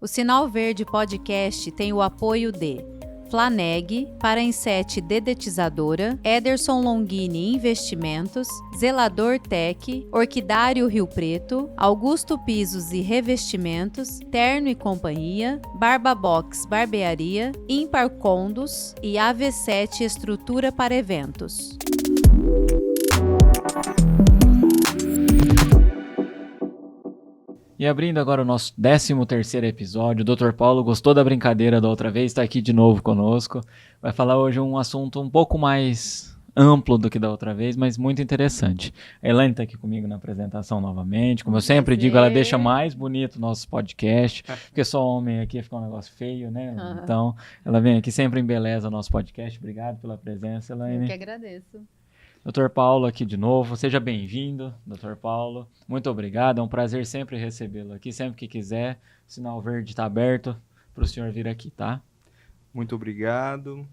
O Sinal Verde Podcast tem o apoio de Flaneg, Parainset Dedetizadora, Ederson Longini Investimentos, Zelador Tech, Orquidário Rio Preto, Augusto Pisos e Revestimentos, Terno e Companhia, Barba Box Barbearia, Ímpar Condos e AV7 Estrutura para Eventos. E abrindo agora o nosso 13º episódio, o Dr. Paulo gostou da brincadeira da outra vez, está aqui de novo conosco. Vai falar hoje um assunto um pouco mais amplo do que da outra vez, mas muito interessante. A Elaine está aqui comigo na apresentação novamente. Como eu sempre digo, ela deixa mais bonito o nosso podcast, porque só homem aqui fica um negócio feio, né? Então, ela vem aqui sempre embeleza o nosso podcast. Obrigado pela presença, Elaine. Eu que agradeço. Dr. Paulo aqui de novo, seja bem-vindo, Dr. Paulo, muito obrigado, é um prazer sempre recebê-lo aqui, sempre que quiser, o Sinal Verde está aberto para o senhor vir aqui, tá? Muito obrigado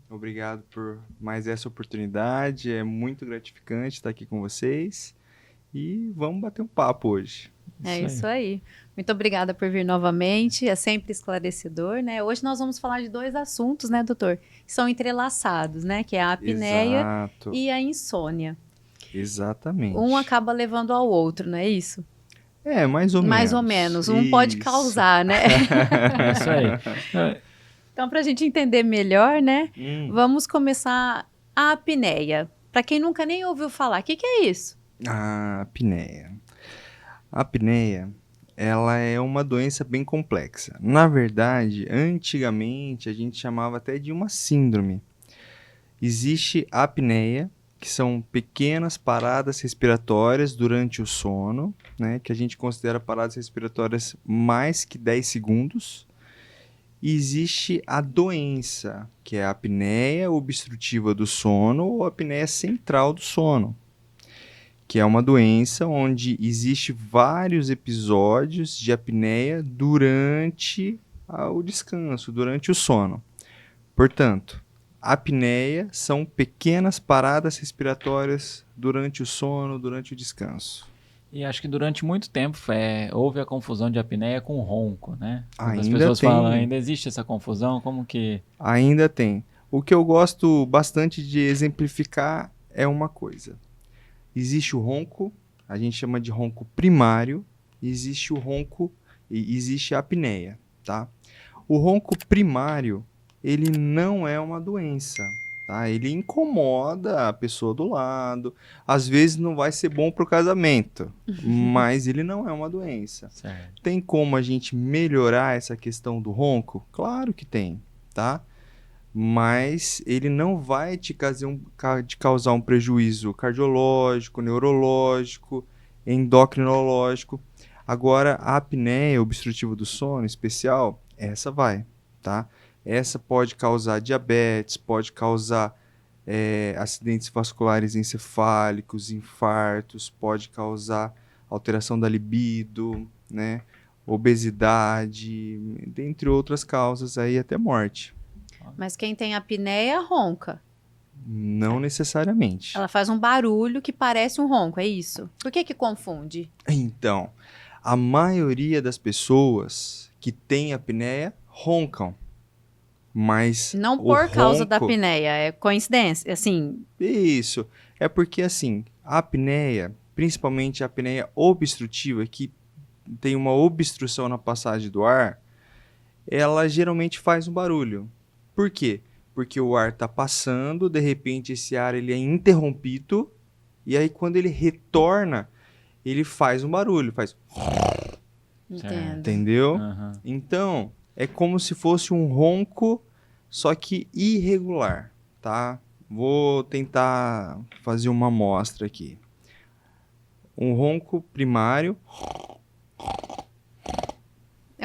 por mais essa oportunidade, é muito gratificante estar aqui com vocês e vamos bater um papo hoje. É isso aí. Muito obrigada por vir novamente, é sempre esclarecedor, né? Hoje nós vamos falar de dois assuntos, né, doutor? Que são entrelaçados, né? Que é a apneia e a insônia. Exatamente. Um acaba levando ao outro, não é isso? É, mais ou menos. Mais ou menos. Um pode causar, né? É isso aí. Então, para a gente entender melhor, né? Vamos começar a apneia. Para quem nunca nem ouviu falar, o que é isso? A apneia. A apneia, ela é uma doença bem complexa. Na verdade, antigamente a gente chamava até de uma síndrome. Existe a apneia, que são pequenas paradas respiratórias durante o sono, né, que a gente considera paradas respiratórias mais que 10 segundos. E existe a doença, que é a apneia obstrutiva do sono ou a apneia central do sono, que é uma doença onde existe vários episódios de apneia durante o descanso, durante o sono. Portanto, a apneia são pequenas paradas respiratórias durante o sono, durante o descanso. E acho que durante muito tempo houve a confusão de apneia com ronco, né? As Ainda pessoas tem. falam, ainda existe essa confusão, como que... Ainda tem. O que eu gosto bastante de exemplificar é uma coisa. Existe o ronco, a gente chama de ronco primário, existe o ronco e existe a apneia, tá? O ronco primário, ele não é uma doença, tá? Ele incomoda a pessoa do lado, às vezes não vai ser bom para o casamento, mas ele não é uma doença. Certo. Tem como a gente melhorar essa questão do ronco? Claro que tem, tá? Mas ele não vai te causar um prejuízo cardiológico, neurológico, endocrinológico. Agora, a apneia obstrutiva do sono, em especial, essa vai, tá? Essa pode causar diabetes, pode causar acidentes vasculares encefálicos, infartos, pode causar alteração da libido, né? Obesidade, dentre outras causas, aí até morte. Mas quem tem apneia ronca. Não necessariamente. Ela faz um barulho que parece um ronco, é isso? Por que confunde? Então, a maioria das pessoas que têm apneia roncam. Mas não por causa da apneia, é coincidência, assim. Isso. É porque, assim, a apneia, principalmente a apneia obstrutiva, que tem uma obstrução na passagem do ar, ela geralmente faz um barulho. Por quê? Porque o ar está passando, de repente esse ar ele é interrompido, e aí quando ele retorna, ele faz um barulho, faz... Entendo. Entendeu? Uhum. Então, é como se fosse um ronco, só que irregular, tá? Vou tentar fazer uma amostra aqui. Um ronco primário...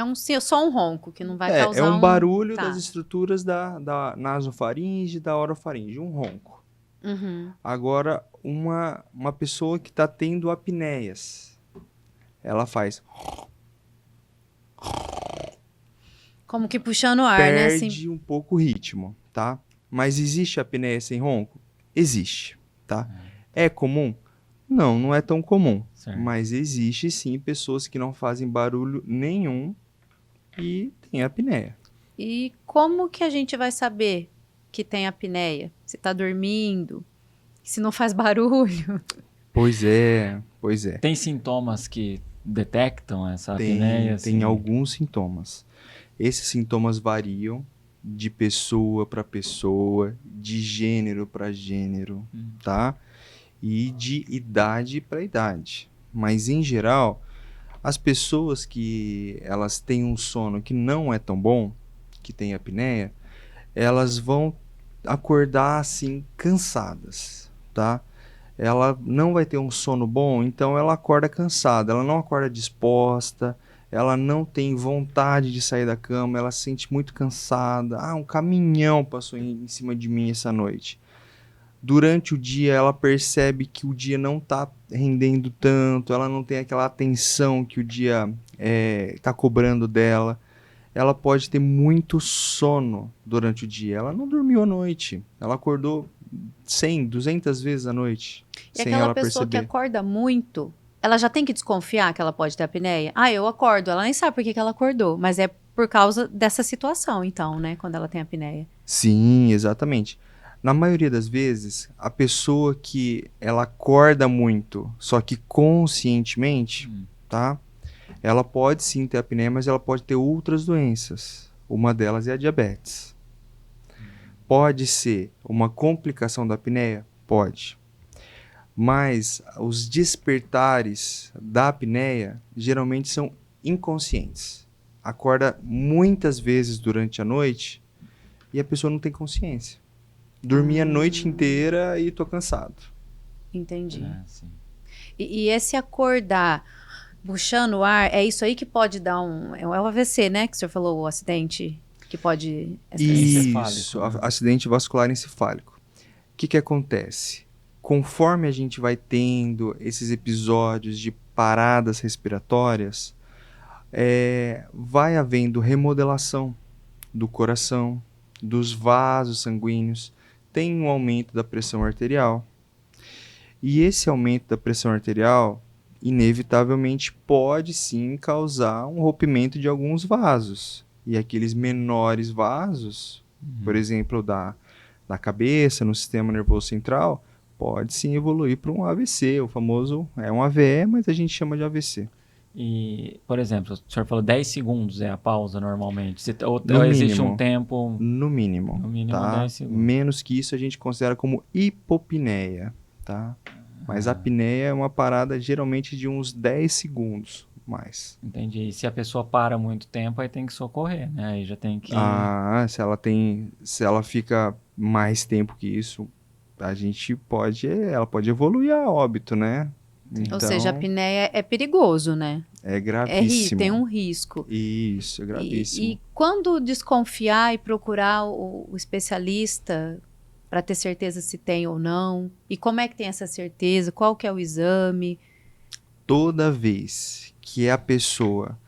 É só um ronco, que não vai causar um barulho das estruturas da nasofaringe, da orofaringe, um ronco. Uhum. Agora, uma pessoa que está tendo apneias, ela faz... Como que puxando o ar, né? Perde Assim. um pouco o ritmo, tá? Mas existe apneia sem ronco? Existe, tá? É comum? Não, não é tão comum. Certo. Mas existe sim pessoas que não fazem barulho nenhum e tem apneia. E como que a gente vai saber que tem apneia? Se tá dormindo, se não faz barulho? Pois é, pois é. Tem sintomas que detectam essa apneia? Tem Assim? alguns sintomas. Esses sintomas variam de pessoa para pessoa, de gênero para gênero, tá? E de idade para idade. Mas em geral, as pessoas que elas têm um sono que não é tão bom, que tem apneia, elas vão acordar assim cansadas, tá? Ela não vai ter um sono bom, então ela acorda cansada, ela não acorda disposta, ela não tem vontade de sair da cama, ela se sente muito cansada. Ah, um caminhão passou em cima de mim essa noite. Durante o dia ela percebe que o dia não está rendendo tanto, ela não tem aquela atenção que o dia está cobrando dela. Ela pode ter muito sono durante o dia. Ela não dormiu à noite, ela acordou 100, 200 vezes à noite, E sem aquela ela pessoa que perceber. acorda muito, ela já tem que desconfiar que ela pode ter apneia? Ah, eu acordo. Ela nem sabe por que que ela acordou, mas é por causa dessa situação, então, né? Quando ela tem apneia. Sim, exatamente. Na maioria das vezes, a pessoa que ela acorda muito, só que conscientemente, tá? Ela pode sim ter apneia, mas ela pode ter outras doenças. Uma delas é a diabetes. Pode ser uma complicação da apneia? Pode. Mas os despertares da apneia geralmente são inconscientes. Acorda muitas vezes durante a noite e a pessoa não tem consciência. Dormi a noite inteira e tô cansado. Entendi. Sim. E esse acordar, puxando o ar, é isso aí que pode dar um... É o AVC, né? Que o senhor falou, o acidente que pode... Isso, Encefálico, né? acidente vascular encefálico. O que acontece? Conforme a gente vai tendo esses episódios de paradas respiratórias, vai havendo remodelação do coração, dos vasos sanguíneos, tem um aumento da pressão arterial. E esse aumento da pressão arterial, inevitavelmente, pode sim causar um rompimento de alguns vasos. E aqueles menores vasos, por exemplo, da cabeça, no sistema nervoso central, pode sim evoluir para um AVC, o famoso, é um AVE, mas a gente chama de AVC. E, por exemplo, o senhor falou 10 segundos é a pausa normalmente. Ou No existe um mínimo. tempo... No mínimo, No mínimo tá? 10 segundos. Menos que isso a gente considera como hipopneia, tá? Mas a apneia é uma parada geralmente de uns 10 segundos mais. Entendi. E se a pessoa para muito tempo, aí tem que socorrer, né? Aí já tem que... Se ela fica mais tempo que isso, ela pode evoluir a óbito, né? Ou seja, a Então, apneia é perigoso, né? é gravíssimo. Tem um risco. Isso, é gravíssimo. E quando desconfiar e procurar o especialista para ter certeza se tem ou não? E como é que tem essa certeza? Qual que é o exame? Toda vez que a pessoa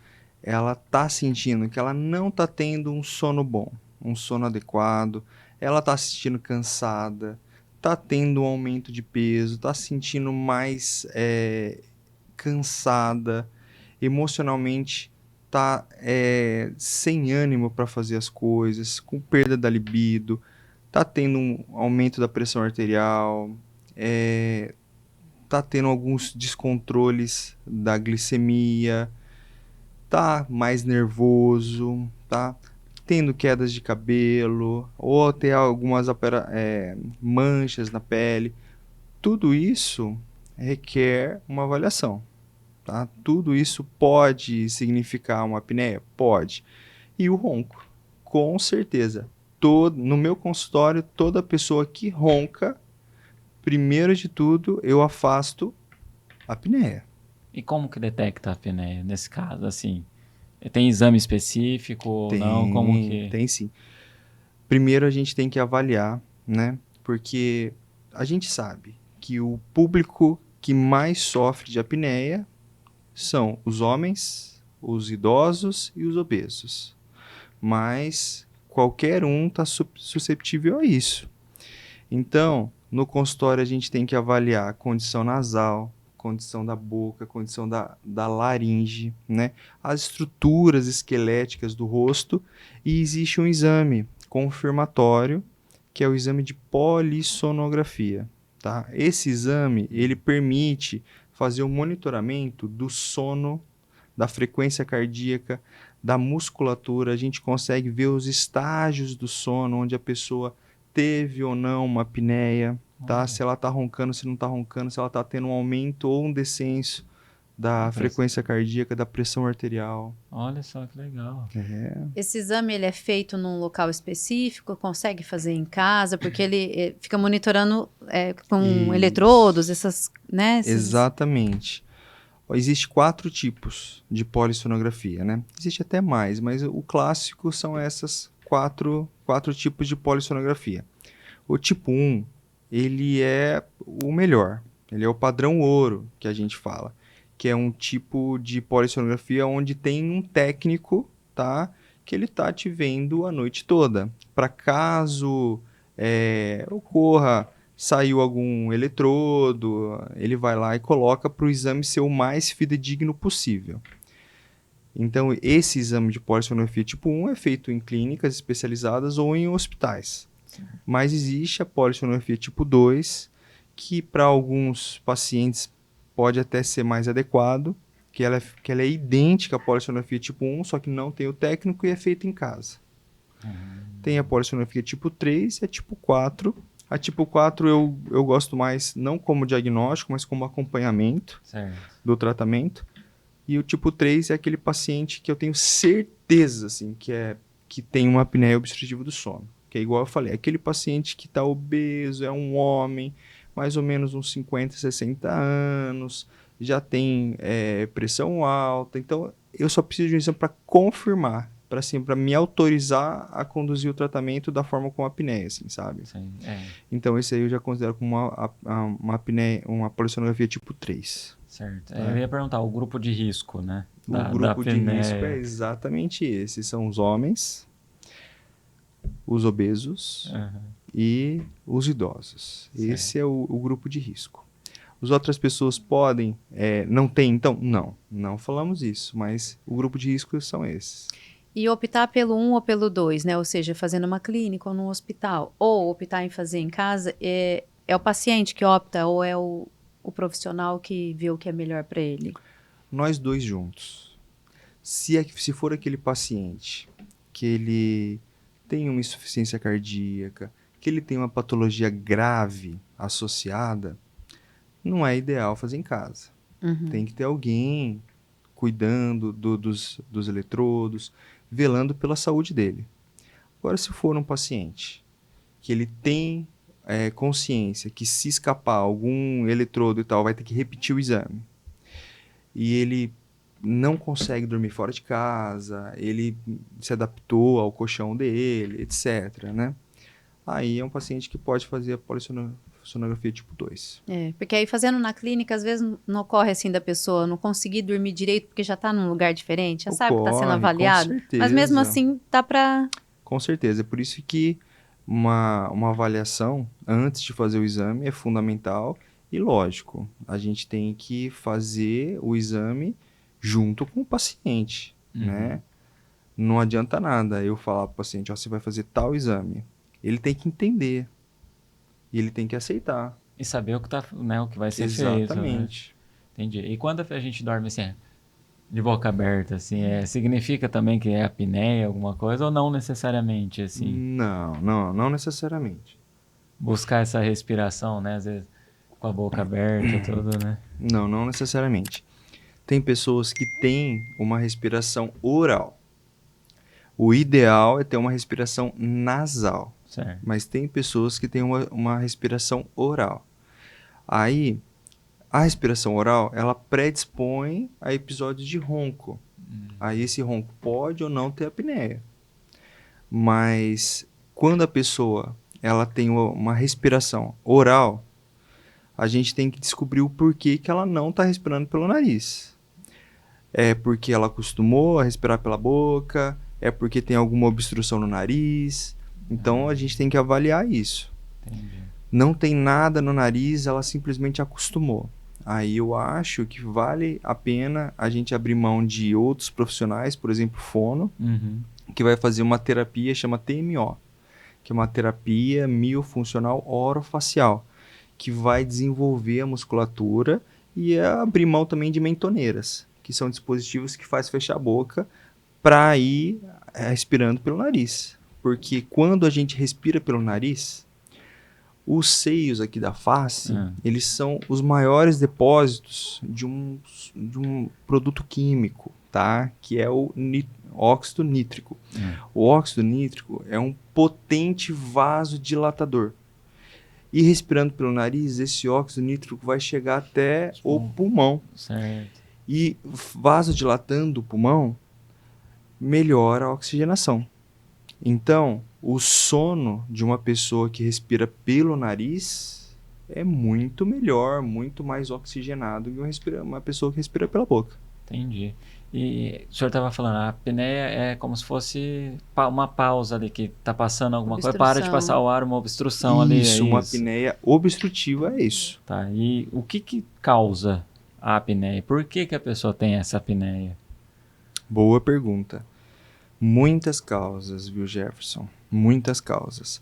ela tá sentindo que ela não tá tendo um sono bom, um sono adequado, ela tá se sentindo cansada, tá tendo um aumento de peso, tá se sentindo mais cansada, emocionalmente tá sem ânimo para fazer as coisas, com perda da libido, tá tendo um aumento da pressão arterial, tá tendo alguns descontroles da glicemia, tá mais nervoso, tá tendo quedas de cabelo, ou até algumas manchas na pele. Tudo isso requer uma avaliação, tá? Tudo isso pode significar uma apneia? Pode. E o ronco, com certeza. No meu consultório, toda pessoa que ronca, primeiro de tudo, eu afasto a apneia. E como que detecta a apneia nesse caso, assim? Tem exame específico ou não? Como que... Tem sim. Primeiro a gente tem que avaliar, né? Porque a gente sabe que o público que mais sofre de apneia são os homens, os idosos e os obesos. Mas qualquer um está susceptível a isso. Então, no consultório a gente tem que avaliar condição nasal, condição da boca, condição da laringe, né? As estruturas esqueléticas do rosto, e existe um exame confirmatório, que é o exame de polissonografia, tá? Esse exame, ele permite fazer o monitoramento do sono, da frequência cardíaca, da musculatura. A gente consegue ver os estágios do sono, onde a pessoa teve ou não uma apneia, tá? Se ela tá roncando, se não tá roncando, se ela tá tendo um aumento ou um descenso da frequência cardíaca, da pressão arterial. Olha só que legal. Esse exame ele é feito num local específico, consegue fazer em casa, porque ele fica monitorando com Isso. eletrodos, essas, né? Exatamente. Existe 4 tipos de polissonografia, né? Existe até mais, mas o clássico são essas quatro tipos de polissonografia. O tipo 1, ele é o melhor. Ele é o padrão ouro, que a gente fala. Que é um tipo de polissonografia onde tem um técnico, tá? Que ele tá te vendo a noite toda. Para caso ocorra, saiu algum eletrodo, ele vai lá e coloca para o exame ser o mais fidedigno possível. Então, esse exame de polissonografia tipo 1 é feito em clínicas especializadas ou em hospitais. Sim. Mas existe a polissonografia tipo 2, que para alguns pacientes pode até ser mais adequado, que ela é idêntica à polissonografia tipo 1, só que não tem o técnico e é feita em casa. Tem a polissonografia tipo 3 e a tipo 4. A tipo 4 eu gosto mais não como diagnóstico, mas como acompanhamento do tratamento. E o tipo 3 é aquele paciente que eu tenho certeza assim, que tem uma apneia obstrutiva do sono. Que é igual eu falei, aquele paciente que está obeso, é um homem, mais ou menos uns 50, 60 anos, já tem pressão alta. Então, eu só preciso de um exame para confirmar, para me autorizar a conduzir o tratamento da forma com a apneia, assim, sabe? Sim, Então, esse aí eu já considero como uma apneia, uma polissonografia tipo 3. Certo. Eu ia perguntar, o grupo de risco, né? O grupo de risco é exatamente esse. São os homens, os obesos e os idosos. Certo. Esse é o grupo de risco. As outras pessoas podem, não tem, então? Não falamos isso, mas o grupo de risco são esses. E optar pelo 1 ou pelo 2, né? Ou seja, fazer numa clínica ou num hospital, ou optar em fazer em casa, é o paciente que opta ou é o profissional que vê o que é melhor para ele? Nós dois juntos. Se for aquele paciente que ele tem uma insuficiência cardíaca, que ele tem uma patologia grave associada, não é ideal fazer em casa. Tem que ter alguém cuidando dos eletrodos, velando pela saúde dele. Agora, se for um paciente que ele tem consciência que se escapar algum eletrodo e tal, vai ter que repetir o exame, e ele não consegue dormir fora de casa, ele se adaptou ao colchão dele, etc., né? Aí é um paciente que pode fazer a polissonografia tipo 2. Porque aí fazendo na clínica, às vezes não ocorre assim da pessoa não conseguir dormir direito porque já está num lugar diferente, já sabe que está sendo avaliado, mas mesmo assim dá para... Com certeza, é por isso que uma avaliação antes de fazer o exame é fundamental e lógico, a gente tem que fazer o exame junto com o paciente, né? Não adianta nada eu falar para o paciente, você vai fazer tal exame. Ele tem que entender e ele tem que aceitar. E saber o que, o que vai ser feito. Exatamente. Né? Entendi. E quando a gente dorme assim, de boca aberta, assim, significa também que é apneia, alguma coisa, ou não necessariamente, assim? Não necessariamente. Buscar essa respiração, né? Às vezes com a boca aberta, tudo, né? Não necessariamente. Tem pessoas que têm uma respiração oral. O ideal é ter uma respiração nasal. Certo. Mas tem pessoas que têm uma respiração oral. Aí, a respiração oral, ela predispõe a episódios de ronco. Aí esse ronco pode ou não ter apneia. Mas quando a pessoa ela tem uma respiração oral, a gente tem que descobrir o porquê que ela não está respirando pelo nariz. É porque ela acostumou a respirar pela boca, é porque tem alguma obstrução no nariz. Então a gente tem que avaliar isso. Entendi. Não tem nada no nariz, ela simplesmente acostumou. Aí eu acho que vale a pena a gente abrir mão de outros profissionais, por exemplo, fono, Uhum. que vai fazer uma terapia, chama TMO, que é uma terapia miofuncional orofacial, que vai desenvolver a musculatura e abrir mão também de mentoneiras, que são dispositivos que faz fechar a boca para ir respirando pelo nariz. Porque quando a gente respira pelo nariz, os seios aqui da face, eles são os maiores depósitos de um produto químico, tá? Que é o óxido nítrico. O óxido nítrico é um potente vasodilatador. E respirando pelo nariz, esse óxido nítrico vai chegar até o pulmão. Certo. E vasodilatando o pulmão, melhora a oxigenação. Então, o sono de uma pessoa que respira pelo nariz é muito melhor, muito mais oxigenado que uma pessoa que respira pela boca. Entendi. E o senhor estava falando, a apneia é como se fosse uma pausa ali, que está passando alguma coisa, para de passar o ar, uma obstrução ali. Isso, uma apneia obstrutiva é isso. Tá, e o que causa a apneia? Por que a pessoa tem essa apneia? Boa pergunta. Muitas causas, viu, Jefferson? Muitas causas.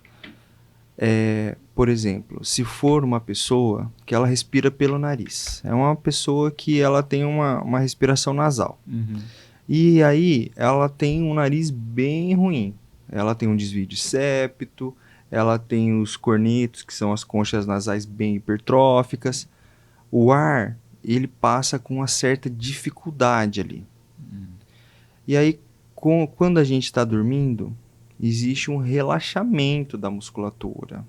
Por exemplo, se for uma pessoa que ela respira pelo nariz, é uma pessoa que ela tem uma respiração nasal. Uhum. E aí ela tem um nariz bem ruim. Ela tem um desvio de septo, ela tem os cornetos, que são as conchas nasais bem hipertróficas. O ar, ele passa com uma certa dificuldade ali. E aí, quando a gente está dormindo, existe um relaxamento da musculatura.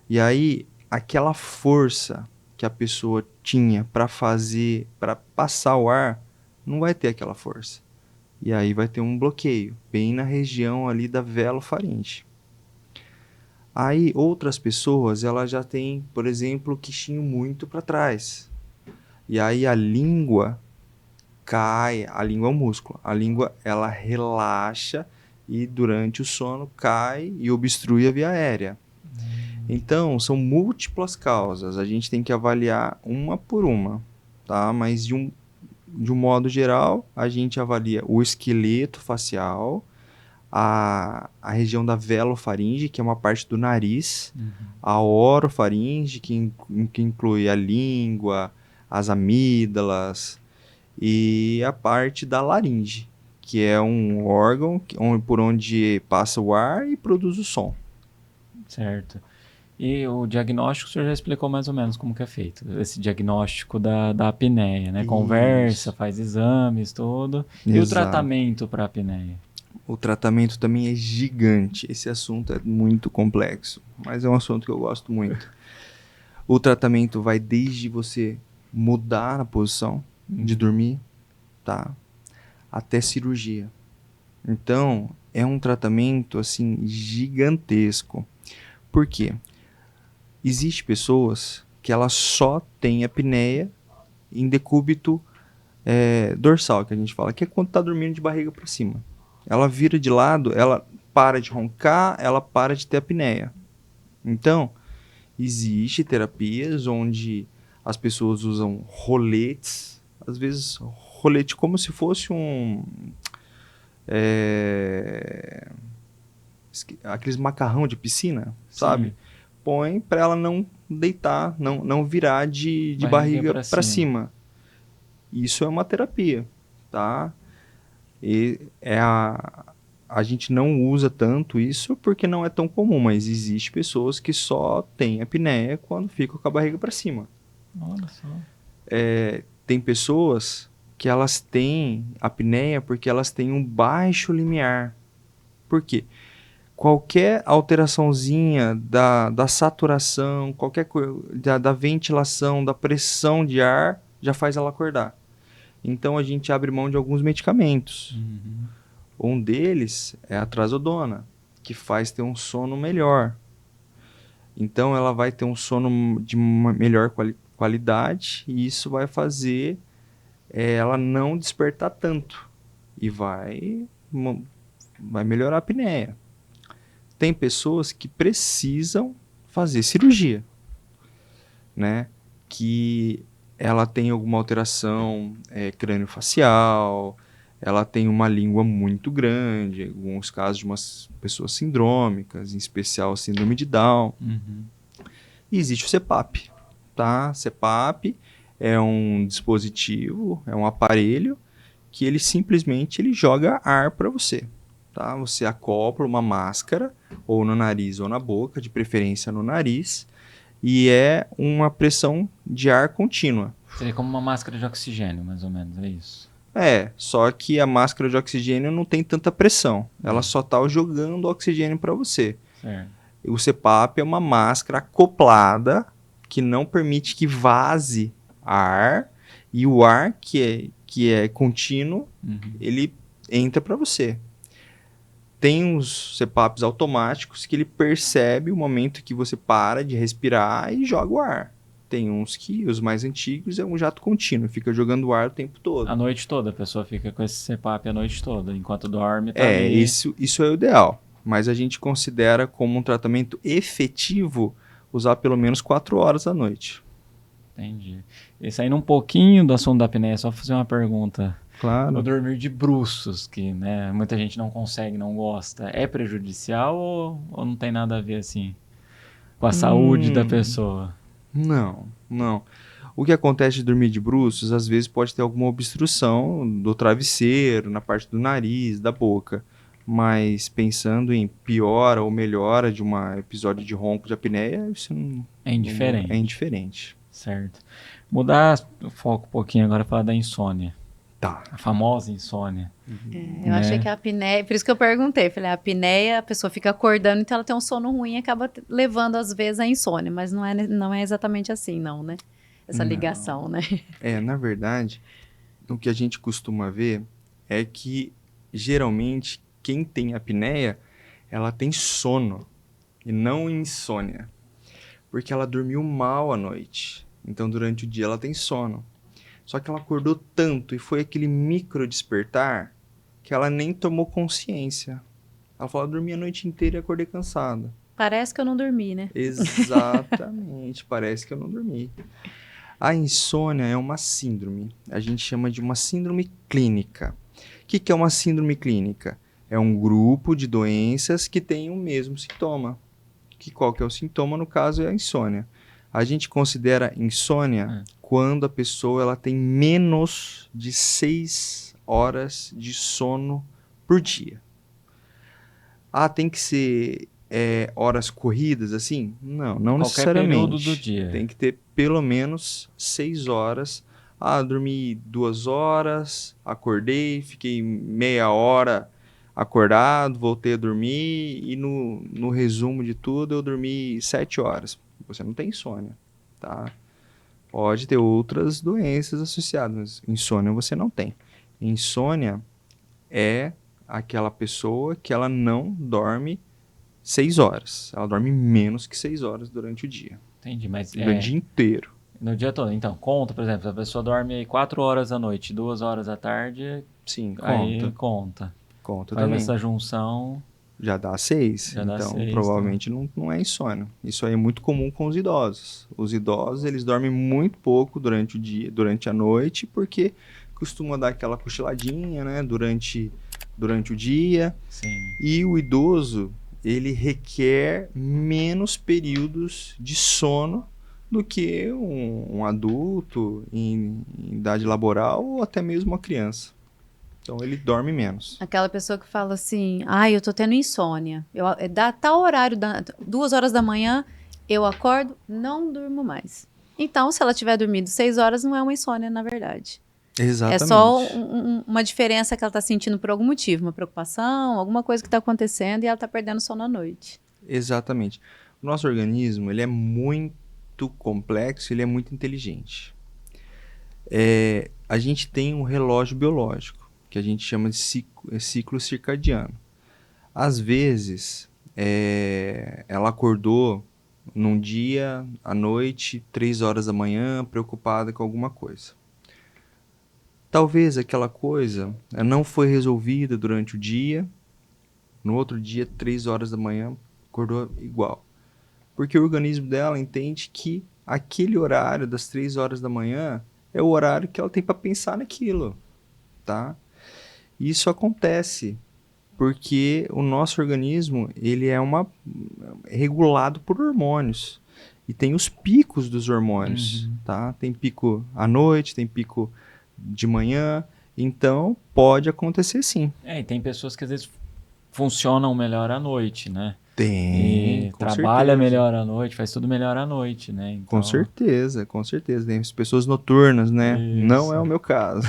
E aí, aquela força que a pessoa tinha para passar o ar, não vai ter aquela força. E aí vai ter um bloqueio, bem na região ali da velofaringe. Aí, outras pessoas, elas já têm, por exemplo, o queixinho muito para trás. E aí a língua cai, a língua é um músculo. A língua, ela relaxa e durante o sono cai e obstrui a via aérea. Então, são múltiplas causas. A gente tem que avaliar uma por uma, tá? Mas de um modo geral, a gente avalia o esqueleto facial, a região da velofaringe, que é uma parte do nariz, a orofaringe, que inclui a língua, as amígdalas, e a parte da laringe, que é um órgão por onde passa o ar e produz o som. Certo. E o diagnóstico, o senhor já explicou mais ou menos como que é feito, esse diagnóstico da apneia, né? Conversa, faz exames, tudo. E o tratamento para a apneia? O tratamento também é gigante. Esse assunto é muito complexo, mas é um assunto que eu gosto muito. O tratamento vai desde você mudar a posição de dormir, tá? Até cirurgia. Então, é um tratamento, assim, gigantesco. Por quê? Existem pessoas que elas só têm apneia em decúbito dorsal, que a gente fala, que é quando tá dormindo de barriga para cima. Ela vira de lado, ela para de roncar, ela para de ter apneia. Então, existe terapias onde as pessoas usam roletes, às vezes rolete como se fosse aqueles macarrão de piscina, sabe? Sim. Põe para ela não deitar, não virar de barriga para cima. Isso é uma terapia, tá? E a gente não usa tanto isso porque não é tão comum, mas existe pessoas que só têm apneia quando ficam com a barriga para cima. Olha só. Tem pessoas que elas têm apneia porque elas têm um baixo limiar. Por quê? Qualquer alteraçãozinha da saturação, qualquer coisa da ventilação, da pressão de ar, já faz ela acordar. Então a gente abre mão de alguns medicamentos. Um deles é a trazodona, que faz ter um sono melhor. Então ela vai ter um sono de uma melhor qualidade e isso vai fazer ela não despertar tanto e vai melhorar a apneia. Tem pessoas que precisam fazer cirurgia, né? que ela tem alguma alteração crâniofacial, ela tem uma língua muito grande, em alguns casos de umas pessoas sindrômicas, em especial síndrome de Down. Uhum. E existe o CPAP, tá? CPAP é um dispositivo, é um aparelho que ele simplesmente joga ar para você, tá? Você acopla uma máscara, ou no nariz ou na boca, de preferência no nariz, e é uma pressão de ar contínua. Seria como uma máscara de oxigênio, mais ou menos, é isso. Só que a máscara de oxigênio não tem tanta pressão, ela só está jogando oxigênio para você. Certo. O CPAP é uma máscara acoplada que não permite que vaze ar, e o ar que é contínuo, ele entra para você. Tem os CPAPs automáticos que ele percebe o momento que você para de respirar e joga o ar. Tem uns que, os mais antigos, é um jato contínuo, fica jogando o ar o tempo todo. A noite toda, a pessoa fica com esse CPAP a noite toda, enquanto dorme, tá ali. Isso é o ideal. Mas a gente considera como um tratamento efetivo usar pelo menos 4 horas à noite. Entendi. E saindo um pouquinho do assunto da apneia, só fazer uma pergunta. Claro. O dormir de bruços, que né, muita gente não consegue, não gosta, é prejudicial ou não tem nada a ver assim com a saúde da pessoa? Não. O que acontece de dormir de bruços, às vezes pode ter alguma obstrução do travesseiro, na parte do nariz, da boca. Mas pensando em piora ou melhora de um episódio de ronco de apneia, isso não É indiferente. É indiferente. Certo. Mudar o foco um pouquinho agora, falar da insônia. Tá. A famosa insônia. Eu achei que a apneia, por isso que eu perguntei, falei, a apneia, a pessoa fica acordando, então ela tem um sono ruim e acaba levando às vezes a insônia, mas não é exatamente assim, não, né? Essa ligação, né? Na verdade, o que a gente costuma ver é que geralmente quem tem apneia, ela tem sono e não insônia, porque ela dormiu mal à noite. Então durante o dia ela tem sono. Só que ela acordou tanto e foi aquele micro despertar que ela nem tomou consciência. Ela falou, eu dormi a noite inteira e acordei cansada. Parece que eu não dormi, né? Exatamente, parece que eu não dormi. A insônia é uma síndrome. A gente chama de uma síndrome clínica. O que é uma síndrome clínica? É um grupo de doenças que tem o mesmo sintoma. Qual que é o sintoma? No caso, é a insônia. A gente considera insônia quando a pessoa ela tem menos de 6 horas de sono por dia. Tem que ser horas corridas assim? Não Qualquer necessariamente. período do dia. Tem que ter pelo menos 6 horas. Dormi 2 horas, acordei, fiquei meia hora acordado, voltei a dormir e no resumo de tudo eu dormi 7 horas. Você não tem insônia, tá? Pode ter outras doenças associadas, mas insônia você não tem. Insônia é aquela pessoa que ela não dorme 6 horas. Ela dorme menos que 6 horas durante o dia. Entendi, mas Durante o dia inteiro. No dia todo. Então, conta, por exemplo, se a pessoa dorme aí 4 horas à noite, 2 horas à tarde, Sim, aí conta. Conta Faz também. essa junção. Já dá 6. Já dá Então, 6, provavelmente não é insônia. Isso aí é muito comum com os idosos. Os idosos, eles dormem muito pouco durante o dia, durante a noite, porque costuma dar aquela cochiladinha, né, durante o dia. Sim. E o idoso, ele requer menos períodos de sono do que um adulto em idade laboral ou até mesmo uma criança. Então, ele dorme menos. Aquela pessoa que fala assim, eu tô tendo insônia. Dá tal horário, 2 horas da manhã, eu acordo, não durmo mais. Então, se ela tiver dormido 6 horas, não é uma insônia, na verdade. Exatamente. É só uma diferença que ela tá sentindo por algum motivo, uma preocupação, alguma coisa que tá acontecendo e ela tá perdendo sono à noite. Exatamente. O nosso organismo, ele é muito complexo, ele é muito inteligente. A gente tem um relógio biológico, que a gente chama de ciclo circadiano. Às vezes, ela acordou num dia, à noite, 3 horas da manhã, preocupada com alguma coisa. Talvez aquela coisa não foi resolvida durante o dia, no outro dia, 3 horas da manhã, acordou igual. Porque o organismo dela entende que aquele horário das 3 horas da manhã é o horário que ela tem para pensar naquilo, tá? Isso acontece porque o nosso organismo, ele é regulado por hormônios. E tem os picos dos hormônios, tá? Tem pico à noite, tem pico de manhã. Então, pode acontecer sim. E tem pessoas que às vezes funcionam melhor à noite, né? Tem, E com trabalha certeza. melhor à noite, faz tudo melhor à noite, né? Então, Com certeza, com certeza. Tem as pessoas noturnas, né? Não isso. é o meu caso,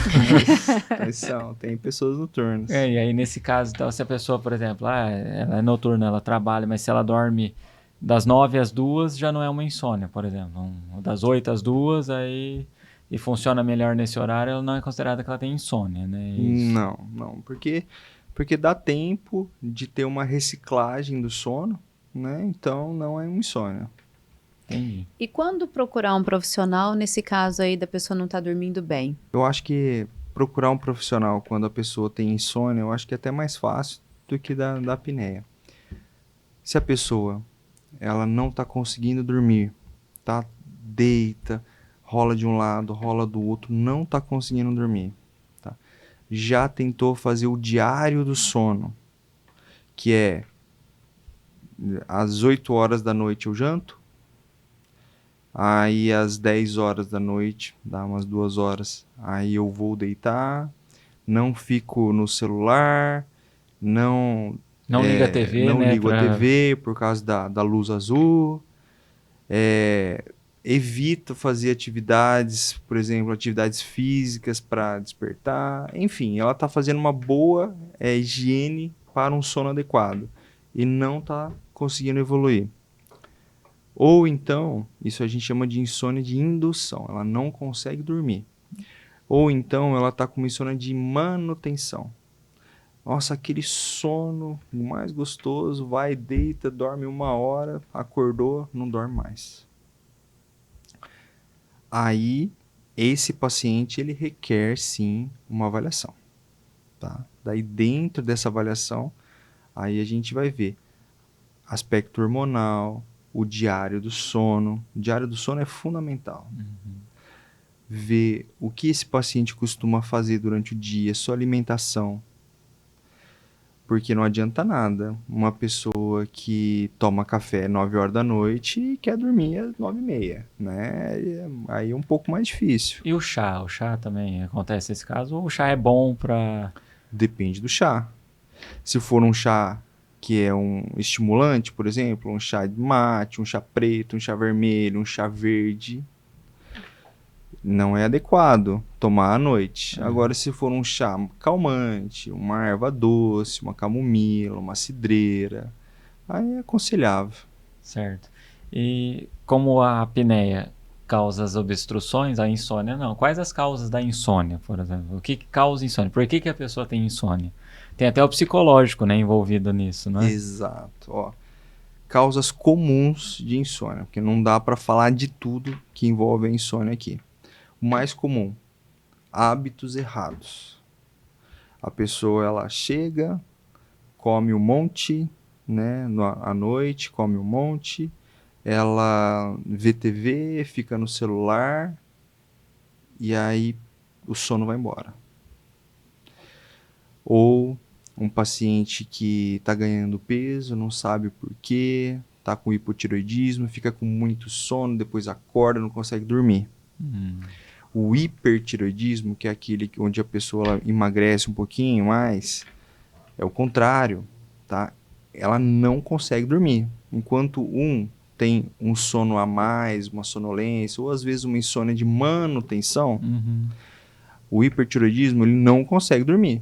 mas tem pessoas noturnas. E aí nesse caso, então, se a pessoa, por exemplo, ela é noturna, ela trabalha, mas se ela dorme das 9 às 2, já não é uma insônia, por exemplo. Das 8 às 2, aí e funciona melhor nesse horário, ela não é considerada que ela tem insônia, né? Isso. Não, porque dá tempo de ter uma reciclagem do sono, né? Então não é um insônia. Entendi. E quando procurar um profissional, nesse caso aí da pessoa não estar dormindo bem? Eu acho que procurar um profissional quando a pessoa tem insônia, eu acho que é até mais fácil do que da apneia. Se a pessoa ela não está conseguindo dormir, tá? Deita, rola de um lado, rola do outro, não está conseguindo dormir, tá? Já tentou fazer o diário do sono, que é às 8 horas da noite eu janto, aí às 10 horas da noite, dá umas 2 horas, aí eu vou deitar, não fico no celular, não Não liga a TV, não né? ligo a TV por causa da luz azul, evito fazer atividades, por exemplo, atividades físicas para despertar, enfim, ela está fazendo uma boa higiene para um sono adequado e não está conseguindo evoluir. Ou então, isso a gente chama de insônia de indução, ela não consegue dormir. Ou então ela está com uma insônia de manutenção. Nossa, aquele sono mais gostoso, vai, deita, dorme 1 hora, acordou, não dorme mais. Aí, esse paciente, ele requer sim uma avaliação, tá? Daí dentro dessa avaliação, aí a gente vai ver aspecto hormonal, o diário do sono. O diário do sono é fundamental. Ver o que esse paciente costuma fazer durante o dia, sua alimentação. Porque não adianta nada uma pessoa que toma café 9 horas da noite e quer dormir às 9h30, né? Aí é um pouco mais difícil. E o chá? O chá também acontece esse caso? Ou o chá é bom para... Depende do chá. Se for um chá que é um estimulante, por exemplo, um chá de mate, um chá preto, um chá vermelho, um chá verde, não é adequado tomar à noite. Agora, se for um chá calmante, uma erva doce, uma camomila, uma cidreira, aí é aconselhável. Certo. E como a apneia causa as obstruções, a insônia não. Quais as causas da insônia, por exemplo? O que causa insônia? Por que a pessoa tem insônia? Tem até o psicológico, né, envolvido nisso, não é? Exato. Ó, causas comuns de insônia, porque não dá para falar de tudo que envolve a insônia aqui. O mais comum, hábitos errados. A pessoa ela chega, come um monte, né, à noite, come um monte, ela vê TV, fica no celular e aí o sono vai embora. Ou um paciente que está ganhando peso, não sabe por quê, está com hipotireoidismo, fica com muito sono, depois acorda, não consegue dormir. O hipertireoidismo, que é aquele onde a pessoa ela emagrece um pouquinho mais, é o contrário, tá? Ela não consegue dormir. Enquanto tem um sono a mais, uma sonolência, ou às vezes uma insônia de manutenção, o hipertireoidismo ele não consegue dormir.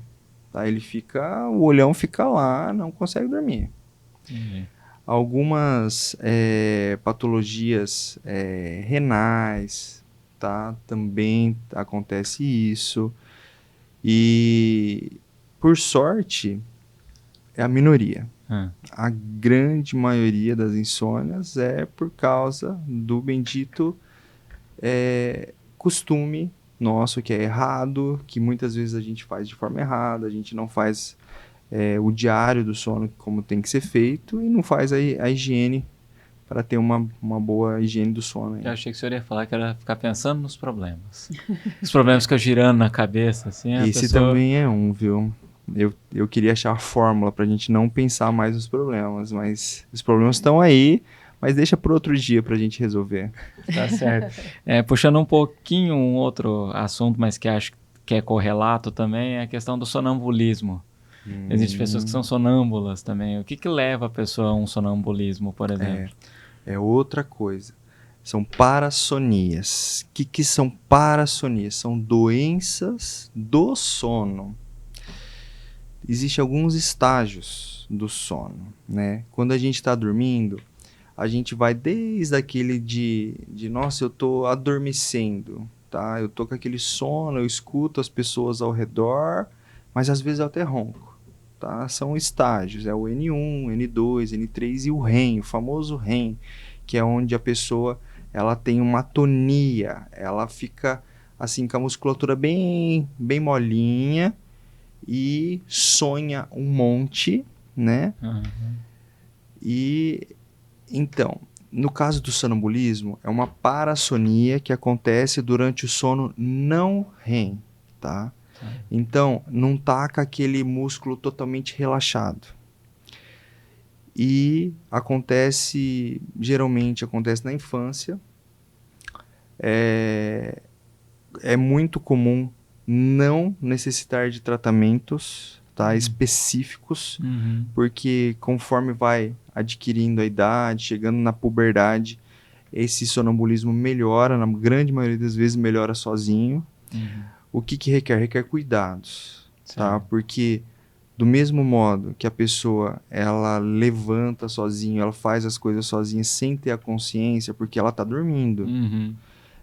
Tá? O olhão fica lá, não consegue dormir. Algumas patologias renais, tá? Também acontece isso. E, por sorte, é a minoria. A grande maioria das insônias é por causa do bendito costume nosso que é errado, que muitas vezes a gente faz de forma errada, a gente não faz o diário do sono como tem que ser feito e não faz a higiene para ter uma boa higiene do sono. Aí. Eu achei que o senhor ia falar que era ficar pensando nos problemas. Os problemas ficam girando na cabeça, assim, a Esse pessoa... também é um, viu? Eu queria achar a fórmula pra gente não pensar mais nos problemas, mas os problemas estão aí, mas deixa por outro dia pra gente resolver. Tá certo. Puxando um pouquinho um outro assunto, mas que acho que é correlato também, é a questão do sonambulismo. Existem pessoas que são sonâmbulas também. O que leva a pessoa a um sonambulismo, por exemplo? É outra coisa. São parassonias. O que são parassonias? São doenças do sono. Existem alguns estágios do sono, né? Quando a gente está dormindo, a gente vai desde aquele nossa, eu tô adormecendo, tá? Eu tô com aquele sono, eu escuto as pessoas ao redor, mas às vezes eu até ronco, tá? São estágios, é o N1, N2, N3 e o REM, o famoso REM, que é onde a pessoa, ela tem uma atonia, ela fica assim com a musculatura bem molinha e sonha um monte, né? E então, no caso do sonambulismo, é uma parassonia que acontece durante o sono não REM, tá? Então, não tá com aquele músculo totalmente relaxado. E geralmente acontece na infância. É muito comum não necessitar de tratamentos, tá, específicos, porque conforme vai adquirindo a idade, chegando na puberdade, esse sonambulismo melhora, na grande maioria das vezes melhora sozinho. O que requer? Requer cuidados, tá? Porque do mesmo modo que a pessoa, ela levanta sozinha, ela faz as coisas sozinha sem ter a consciência, porque ela está dormindo.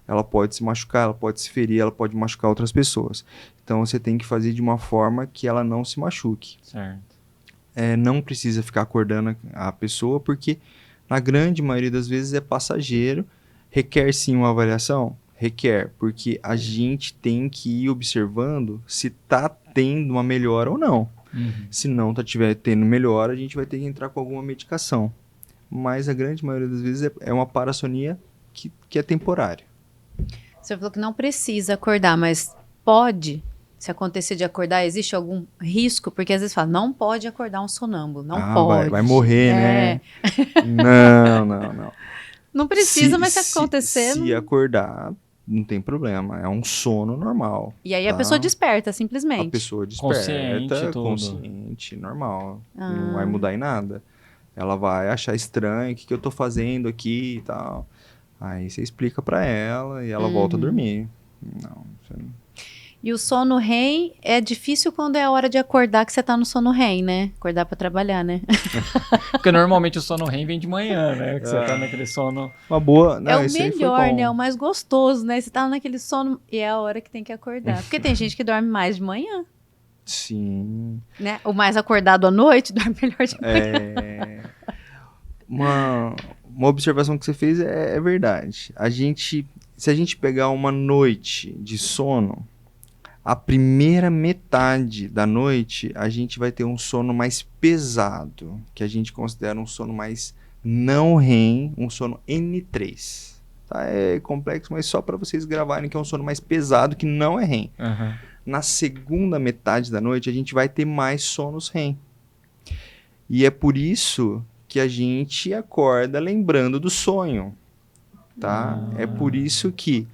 Ela pode se machucar, ela pode se ferir, ela pode machucar outras pessoas. Então você tem que fazer de uma forma que ela não se machuque. Certo. Não precisa ficar acordando a pessoa, porque na grande maioria das vezes é passageiro. Requer sim uma avaliação? Requer, porque a gente tem que ir observando se está tendo uma melhora ou não. Se não estiver tendo melhora, a gente vai ter que entrar com alguma medicação. Mas a grande maioria das vezes é uma parassonia que é temporária. Você falou que não precisa acordar, mas pode, se acontecer de acordar, existe algum risco? Porque às vezes fala, não pode acordar um sonâmbulo, não pode. Vai morrer, né? Não. Não precisa, mas se acontecer... Se acordar, não tem problema, é um sono normal. E aí a pessoa desperta, simplesmente. A pessoa desperta, consciente, normal, não vai mudar em nada. Ela vai achar estranho, o que eu tô fazendo aqui e tal. Aí você explica pra ela e ela volta a dormir. E o sono REM é difícil quando é a hora de acordar, que você tá no sono REM, né? Acordar pra trabalhar, né? Porque normalmente o sono REM vem de manhã, né? Que você tá naquele sono... Uma boa... Não, é o melhor, né? É o mais gostoso, né? Você tá naquele sono e é a hora que tem que acordar. Porque tem gente que dorme mais de manhã. Sim. Né? O mais acordado à noite dorme melhor de manhã. Uma observação que você fez é verdade. Se a gente pegar uma noite de sono, a primeira metade da noite a gente vai ter um sono mais pesado, que a gente considera um sono mais não REM, um sono N3. Tá? É complexo, mas só para vocês gravarem que é um sono mais pesado, que não é REM. Na segunda metade da noite a gente vai ter mais sonos REM. E é por isso que a gente acorda lembrando do sonho, tá? É por isso que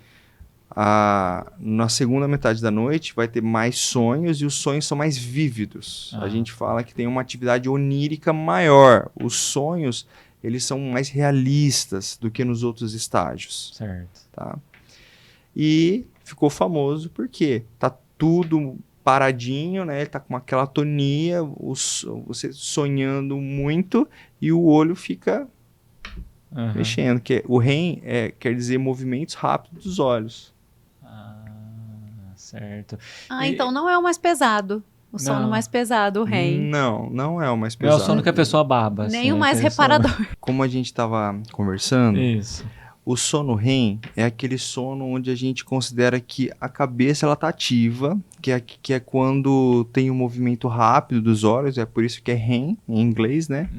na segunda metade da noite vai ter mais sonhos e os sonhos são mais vívidos. A gente fala que tem uma atividade onírica maior. Os sonhos, eles são mais realistas do que nos outros estágios. Certo. Tá? E ficou famoso porque tá tudo paradinho, né? Ele tá com aquela atonia, você sonhando muito e o olho fica mexendo. Que o REM quer dizer movimentos rápidos dos olhos. Certo. Então não é o mais pesado. O sono mais pesado, o REM. Não é o mais pesado. É o sono que a pessoa baba. Nem assim, o mais reparador. Como a gente tava conversando... Isso. O sono REM é aquele sono onde a gente considera que a cabeça ela tá ativa, que é quando tem um movimento rápido dos olhos, é por isso que é REM em inglês, né?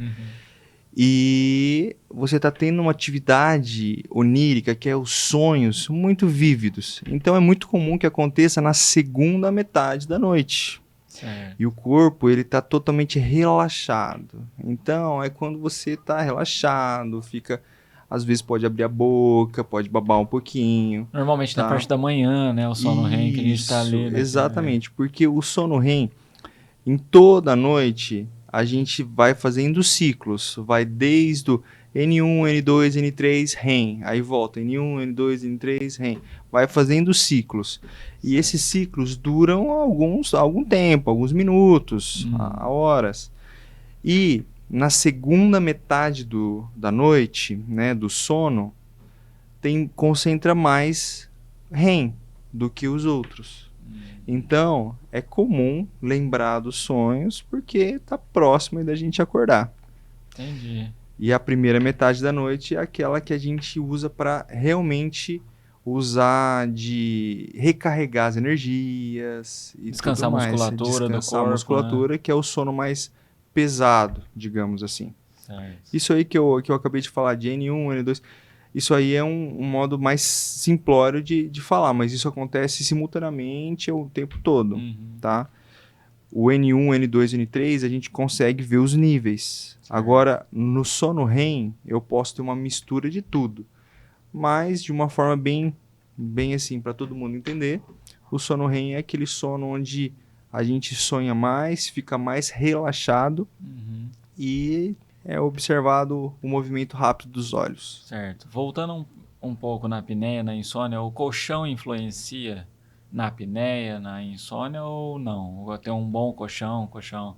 E você está tendo uma atividade onírica, que é os sonhos, muito vívidos. Então é muito comum que aconteça na segunda metade da noite. Certo. E o corpo, ele está totalmente relaxado. Então é quando você está relaxado, fica... Às vezes pode abrir a boca, pode babar um pouquinho. Normalmente na Tá. parte da manhã, né? O sono REM que a gente tá ali. Isso, Né, exatamente. Porque o sono REM, em toda a noite, a gente vai fazendo ciclos. Vai desde o N1, N2, N3, REM. Aí volta N1, N2, N3, REM. Vai fazendo ciclos. E esses ciclos duram algum tempo, alguns minutos, a horas. E na segunda metade da noite, né, do sono, concentra mais REM do que os outros. Então, é comum lembrar dos sonhos porque está próximo da gente acordar. Entendi. E a primeira metade da noite é aquela que a gente usa para realmente usar de recarregar as energias e Descansar tudo a mais. musculatura do Descansar a corpo, musculatura, que é o sono mais pesado, digamos assim. Certo. Isso aí que eu acabei de falar de N1, N2, isso aí é um modo mais simplório de falar, mas isso acontece simultaneamente o tempo todo, tá? O N1, N2, N3, a gente consegue ver os níveis. Agora, no sono REM, eu posso ter uma mistura de tudo, mas de uma forma bem assim, para todo mundo entender, o sono REM é aquele sono onde a gente sonha mais, fica mais relaxado e é observado o movimento rápido dos olhos. Certo. Voltando um pouco na apneia, na insônia, o colchão influencia na apneia, na insônia ou não? Ou ter um bom colchão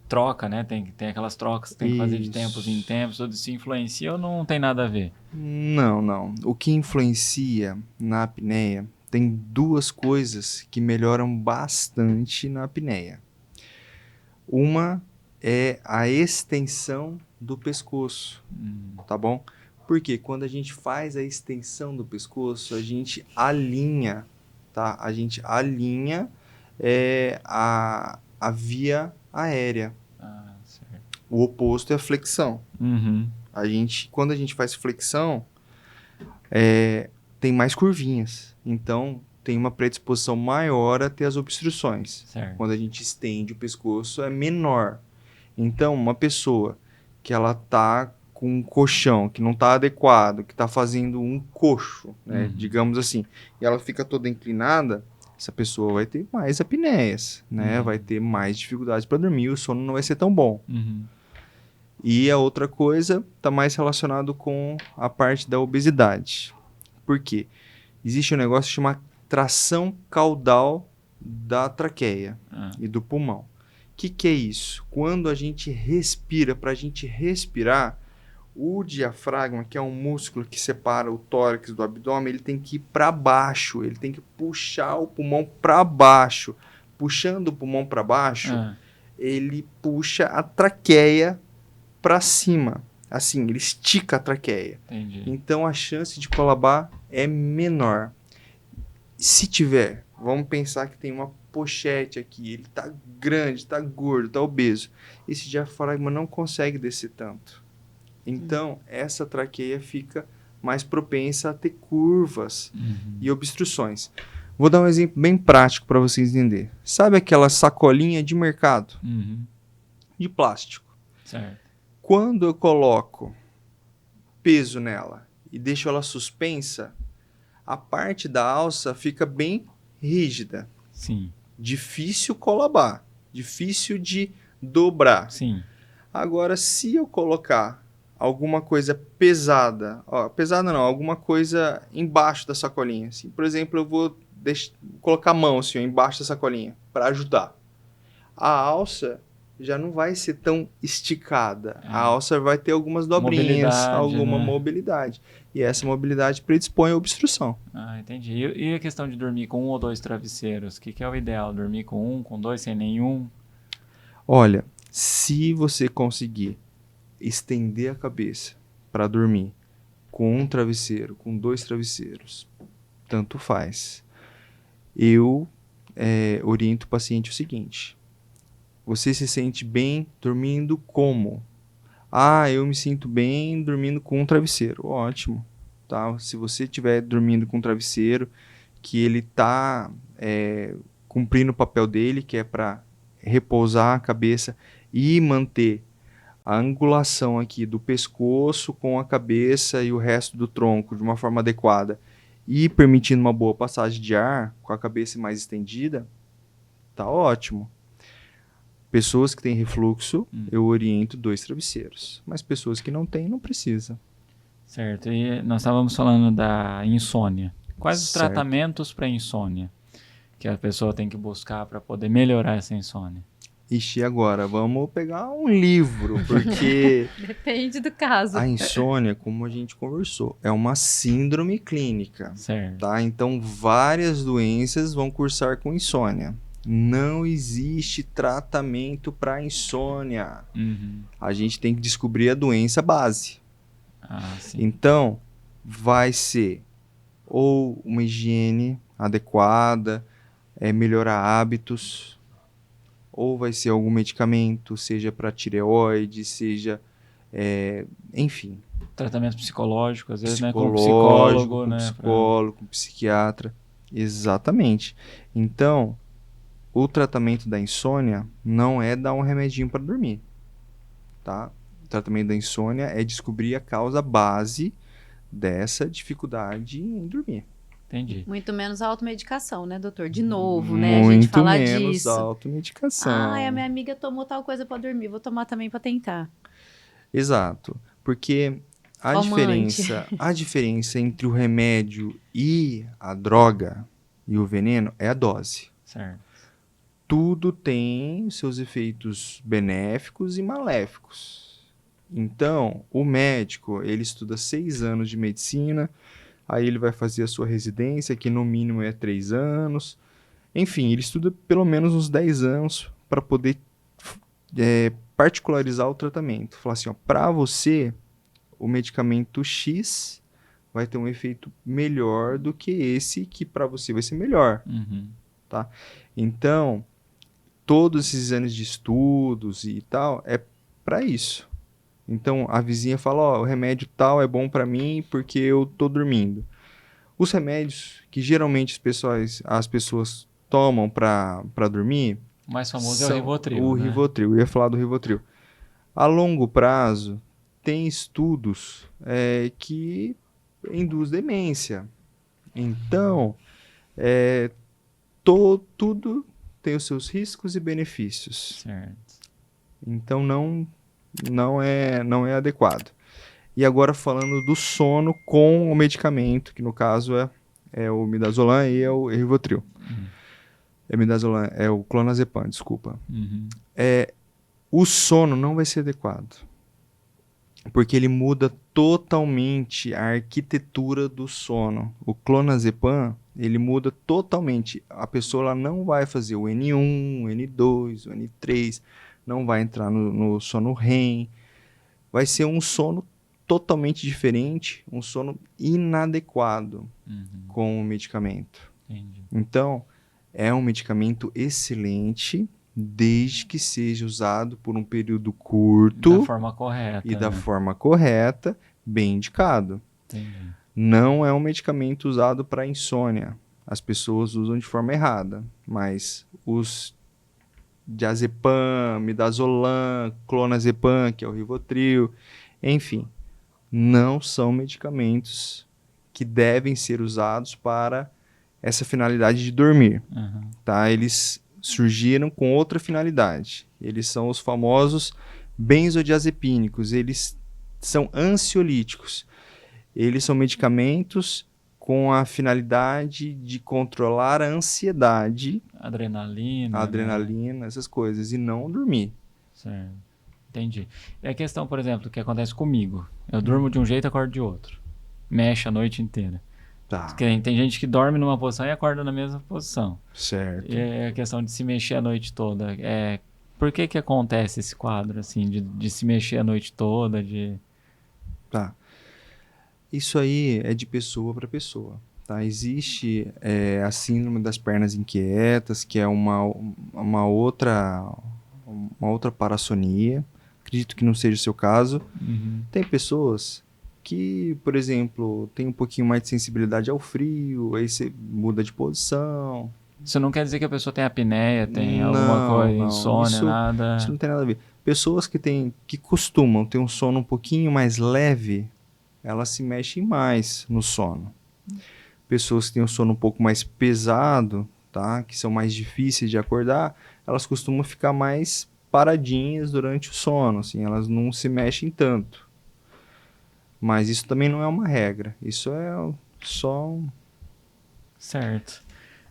troca, né? Tem aquelas trocas que tem que fazer de tempos em tempos, tudo isso influencia ou não tem nada a ver? Não. O que influencia na apneia tem duas coisas que melhoram bastante na apneia. Uma é a extensão do pescoço, tá bom? Porque quando a gente faz a extensão do pescoço, a gente alinha, tá? A gente alinha a via aérea. Ah, certo. O oposto é a flexão. Uhum. Quando a gente faz flexão, tem mais curvinhas. Então, tem uma predisposição maior a ter as obstruções. Certo. Quando a gente estende o pescoço, é menor. Então, uma pessoa que ela tá com um colchão que não está adequado, que está fazendo um coxo, né, digamos assim, e ela fica toda inclinada, essa pessoa vai ter mais apneias, né, vai ter mais dificuldades para dormir, o sono não vai ser tão bom. E a outra coisa está mais relacionado com a parte da obesidade. Por quê? Existe um negócio chamado tração caudal da traqueia e do pulmão. O que é isso? Quando a gente respira, para a gente respirar, o diafragma, que é um músculo que separa o tórax do abdômen, ele tem que ir para baixo, ele tem que puxar o pulmão para baixo. Puxando o pulmão para baixo, ele puxa a traqueia para cima. Assim, ele estica a traqueia. Entendi. Então a chance de colabar é menor. Se tiver, vamos pensar que tem uma pochete aqui, ele tá grande, tá gordo, tá obeso. Esse diafragma não consegue descer tanto. Então, essa traqueia fica mais propensa a ter curvas e obstruções. Vou dar um exemplo bem prático para vocês entenderem. Sabe aquela sacolinha de mercado? De plástico. Certo. Quando eu coloco peso nela e deixo ela suspensa, a parte da alça fica bem rígida. Sim. Difícil colabar, difícil de dobrar. Sim. Agora, se eu colocar alguma coisa pesada, pesada não, alguma coisa embaixo da sacolinha, assim, por exemplo, eu vou colocar a mão assim, embaixo da sacolinha para ajudar. A alça já não vai ser tão esticada. A alça vai ter algumas dobrinhas, alguma mobilidade. E essa mobilidade predispõe à obstrução. Ah, entendi. E a questão de dormir com um ou dois travesseiros? O que é o ideal? Dormir com um, com dois, sem nenhum? Olha, se você conseguir estender a cabeça para dormir com um travesseiro, com dois travesseiros, tanto faz. Eu oriento o paciente o seguinte: você se sente bem dormindo como? Ah, eu me sinto bem dormindo com um travesseiro. Ótimo, tá? Se você estiver dormindo com um travesseiro, que ele está cumprindo o papel dele, que é para repousar a cabeça e manter a angulação aqui do pescoço com a cabeça e o resto do tronco de uma forma adequada e permitindo uma boa passagem de ar com a cabeça mais estendida, tá ótimo. Pessoas que têm refluxo, eu oriento 2 travesseiros. Mas pessoas que não têm, não precisa. Certo. E nós estávamos falando da insônia. Quais os Certo. tratamentos para insônia que a pessoa tem que buscar para poder melhorar essa insônia? Ixi, agora vamos pegar um livro, porque Depende do caso. a insônia, como a gente conversou, é uma síndrome clínica, Certo. tá? Então, várias doenças vão cursar com insônia. Não existe tratamento para insônia. Uhum. A gente tem que descobrir a doença base. Ah, sim. Então, vai ser ou uma higiene adequada, melhorar hábitos, ou vai ser algum medicamento, seja para tireoide, seja, enfim, Tratamento psicológico, às vezes, né? Com psicológico, psicólogo, com né? psicólogo, com psiquiatra. Exatamente. Então, o tratamento da insônia não é dar um remedinho para dormir, tá? O tratamento da insônia é descobrir a causa base dessa dificuldade em dormir. Entendi. Muito menos a automedicação, né, doutor? De novo, né? A gente Muito falar menos disso. automedicação. Ah, a minha amiga tomou tal coisa pra dormir, vou tomar também pra tentar. Exato, porque Calmante. a diferença entre o remédio e a droga e o veneno é a dose. Certo. Tudo tem seus efeitos benéficos e maléficos. Então, o médico, ele estuda 6 anos de medicina, aí ele vai fazer a sua residência, que no mínimo é 3 anos. Enfim, ele estuda pelo menos uns 10 anos para poder particularizar o tratamento. Falar assim, ó, para você, o medicamento X vai ter um efeito melhor do que esse que para você vai ser melhor. Uhum. Tá? Então, todos esses anos de estudos e tal é para isso. Então, a vizinha fala, ó, o remédio tal é bom para mim porque eu tô dormindo. Os remédios que geralmente as pessoas tomam para dormir O mais famoso é o são Rivotril, o né? Rivotril. Eu ia falar do Rivotril. A longo prazo, tem estudos que induz demência. Então, tudo tem os seus riscos e benefícios. Certo. Então, não é adequado. E agora falando do sono com o medicamento, que no caso é o midazolam e é o Rivotril. É midazolam, é o clonazepam, desculpa. Uhum. O sono não vai ser adequado. Porque ele muda totalmente a arquitetura do sono. O clonazepam, ele muda totalmente. A pessoa ela não vai fazer o N1, o N2, o N3, não vai entrar no sono REM. Vai ser um sono totalmente diferente, um sono inadequado com o medicamento. Entendi. Então, é um medicamento excelente, desde que seja usado por um período curto Da forma correta. e da né? forma correta, bem indicado. Entendi. Não é um medicamento usado para insônia. As pessoas usam de forma errada, mas os diazepam, midazolam, clonazepam, que é o Rivotril, enfim, não são medicamentos que devem ser usados para essa finalidade de dormir, Uhum. tá? Eles surgiram com outra finalidade. Eles são os famosos benzodiazepínicos. Eles são ansiolíticos. Eles são medicamentos com a finalidade de controlar a ansiedade, Adrenalina. a né? adrenalina, essas coisas, e não dormir. Certo. Entendi. E a questão, por exemplo, que acontece comigo. Eu durmo de um jeito e acordo de outro. Mexe a noite inteira. Tá, Porque tem gente que dorme numa posição e acorda na mesma posição. certo. E é a questão de se mexer a noite toda. Por que acontece esse quadro, assim, de se mexer a noite toda, Tá. Isso aí é de pessoa para pessoa. Tá? Existe a síndrome das pernas inquietas, que é uma outra parassonia, acredito que não seja o seu caso. Uhum. Tem pessoas que, por exemplo, tem um pouquinho mais de sensibilidade ao frio, aí você muda de posição. Isso não quer dizer que a pessoa tem apneia, tem Não, alguma coisa, não, insônia, nada. Isso não tem nada a ver. Pessoas que costumam ter um sono um pouquinho mais leve, elas se mexem mais no sono. Pessoas que têm um sono um pouco mais pesado, tá? Que são mais difíceis de acordar, elas costumam ficar mais paradinhas durante o sono, assim, elas não se mexem tanto. Mas isso também não é uma regra. Isso é só Certo.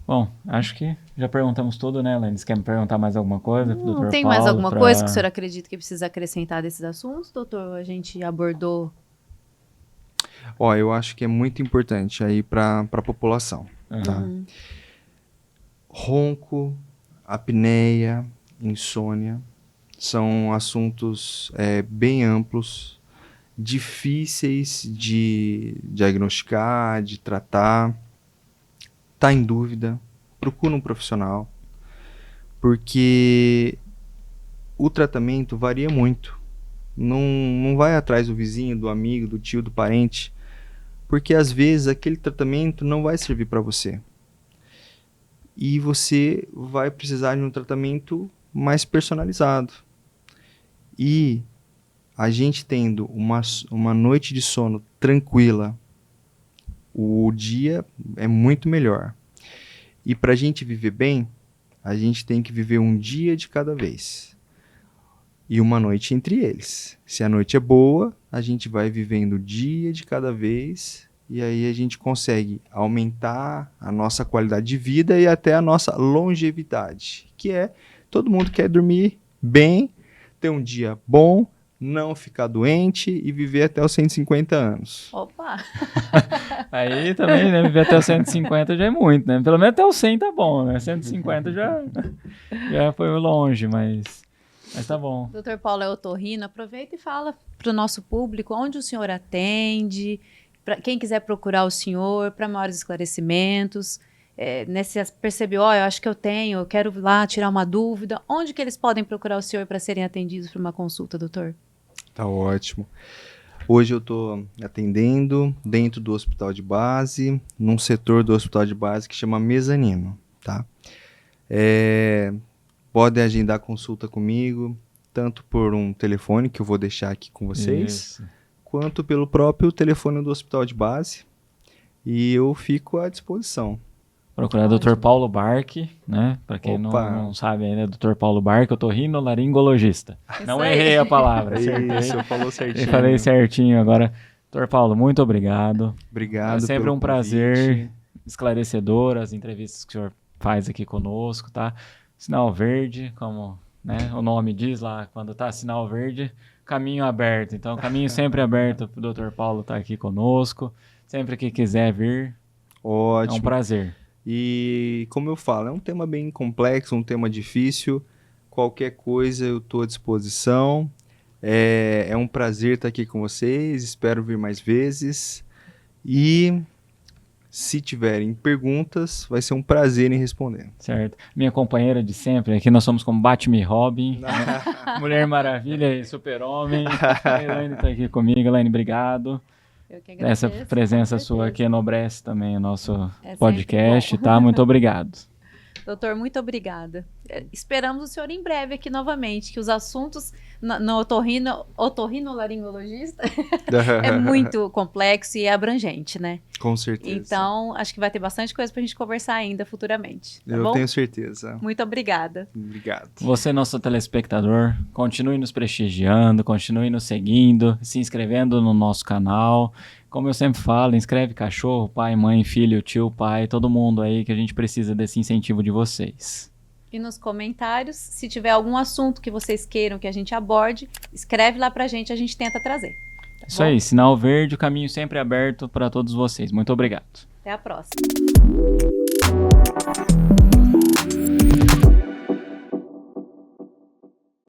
Bom, acho que já perguntamos tudo, né, Elaine? Você quer me perguntar mais alguma coisa pro Dr. Tem Paulo, mais alguma coisa que o senhor acredita que precisa acrescentar desses assuntos, doutor? A gente abordou. Ó, eu acho que é muito importante aí para a população, tá? Ronco, apneia, insônia, são assuntos bem amplos, difíceis de diagnosticar, de tratar. Tá em dúvida, procura um profissional, porque o tratamento varia muito. Não vai atrás do vizinho, do amigo, do tio, do parente, porque às vezes aquele tratamento não vai servir para você. E você vai precisar de um tratamento mais personalizado. E a gente tendo uma noite de sono tranquila, o dia é muito melhor. E para a gente viver bem, a gente tem que viver um dia de cada vez. E uma noite entre eles. Se a noite é boa, a gente vai vivendo dia de cada vez. E aí a gente consegue aumentar a nossa qualidade de vida e até a nossa longevidade. Que é, todo mundo quer dormir bem, ter um dia bom, não ficar doente e viver até os 150 anos. Opa! Aí também, né, viver até os 150 já é muito, né? Pelo menos até os 100 tá bom, né? 150 já foi longe, mas tá bom. Doutor Paulo é otorrino, aproveita e fala para o nosso público onde o senhor atende, para quem quiser procurar o senhor, para maiores esclarecimentos. Se percebeu, eu acho que eu quero lá tirar uma dúvida, onde que eles podem procurar o senhor para serem atendidos para uma consulta, doutor? Tá ótimo. Hoje eu estou atendendo dentro do hospital de base, num setor do hospital de base que chama mezanino, tá? Pode agendar consulta comigo, tanto por um telefone que eu vou deixar aqui com vocês, Isso. quanto pelo próprio telefone do hospital de base, e eu fico à disposição. Procurar Dr. Paulo Barque, né? Para quem não sabe ainda, Dr. Paulo Barque, otorrinolaringologista. Não errei a palavra, Isso, falou certinho. Eu falei certinho agora. Dr. Paulo, muito obrigado. Obrigado. É sempre pelo um prazer, convite. esclarecedor, as entrevistas que o senhor faz aqui conosco, tá? Sinal verde, como, né, o nome diz lá, quando tá sinal verde, caminho aberto. Então, caminho sempre aberto para o Dr. Paulo estar aqui conosco. Sempre que quiser vir, Ótimo. é um prazer. E como eu falo, é um tema bem complexo, um tema difícil. Qualquer coisa eu estou à disposição. É um prazer estar aqui com vocês. Espero vir mais vezes. E se tiverem perguntas, vai ser um prazer em responder. Certo. Minha companheira de sempre, aqui nós somos como Batman e Robin, Mulher Maravilha e Super-Homem. A Elaine está aqui comigo. Elaine, obrigado. Eu que agradeço, Essa presença sua aqui enobrece também o nosso podcast, bom. tá? Muito obrigado. Doutor, muito obrigada. Esperamos o senhor em breve aqui novamente, que os assuntos no otorrinolaringologista é muito complexo e abrangente, né? Com certeza. Então, acho que vai ter bastante coisa pra gente conversar ainda futuramente. Tá Eu bom? tenho certeza. Muito obrigada. Obrigado. Você, nosso telespectador, continue nos prestigiando, continue nos seguindo, se inscrevendo no nosso canal. Como eu sempre falo, inscreve cachorro, pai, mãe, filho, tio, pai, todo mundo aí que a gente precisa desse incentivo de vocês. E nos comentários, se tiver algum assunto que vocês queiram que a gente aborde, escreve lá pra gente, a gente tenta trazer. Tá Isso bom? aí, sinal verde, o caminho sempre aberto para todos vocês. Muito obrigado. Até a próxima.